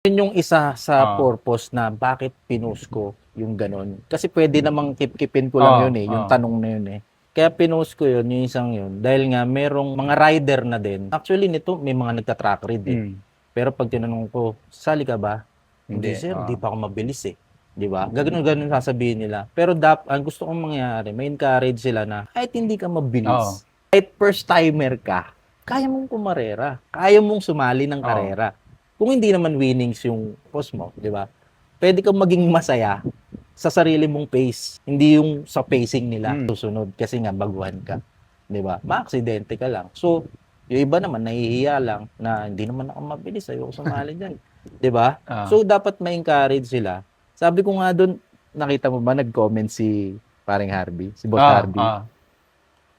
Yun yung isa sa Oo. purpose na bakit pinost ko yung gano'n. Kasi pwede namang kip-kipin ko lang Oo, yun eh, yung oo. tanong na yun eh. Kaya pinost ko yun, yung isang yun, dahil nga merong mga rider na din. Actually nito, may mga nagta-track read eh. Pero pag tinanong ko, sali ka ba? Hindi Hindi, sir, di oo. pa ako mabilis eh. Di ba? Ganun sasabihin nila. Pero ang gusto kong mangyari, may encourage sila na kahit hindi ka Oo, mabilis, kahit first timer ka, kaya mong kumarera. Kaya mong sumali ng oo. karera. Kung hindi naman winnings yung post mo, di ba? Pwede kang maging masaya sa sarili mong pace, hindi yung sa pacing nila Mm. susunod kasi nga baguhan ka, 'di ba? Maaksidente ka lang. So, yung iba naman nahihiya lang na hindi naman ako mabilis, ayoko sumali diyan, 'di ba? Oo. So, dapat ma-encourage sila. Sabi ko nga doon, nakita mo ba nag-comment si paring Harvey, si Boss Oo, Harvey? oo.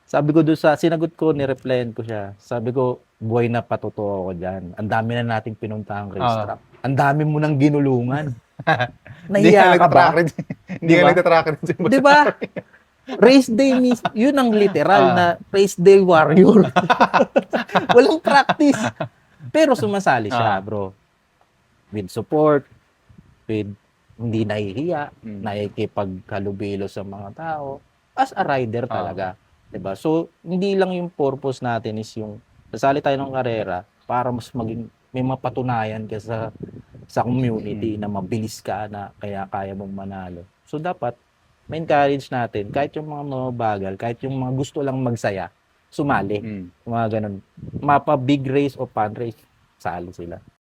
Sabi ko doon sinagot ko, ni-replyan ko siya. Sabi ko, buhay na patuto ako diyan. Ang dami na nating pinuntahang Oo. racetrack. Ang dami mo nang ginulungan. Hindi nga Nahiya ka nagta-track ba? rin hindi 'Di nga ba? nagta-track rin si 'Di Boss ba? Harvey. Race day yun ang literal Oo. na race day warrior. Walang practice. Pero sumasali siya, Oo. bro. With support, with hindi nahihiya, Mm. nakikipaghalubilo sa mga tao, as a rider Oo. talaga, 'di ba? So, hindi lang yung purpose natin is yung sasali tayo ng karera para mas maging may mapatunayan ka sa community Mm. na mabilis ka na kaya kaya mong manalo. So, dapat ma-encourage natin kahit yung mga mababagal, kahit yung mga gusto lang magsaya, sumali. Mm. Mga ganun. Mapa big race o fun race, sali sila.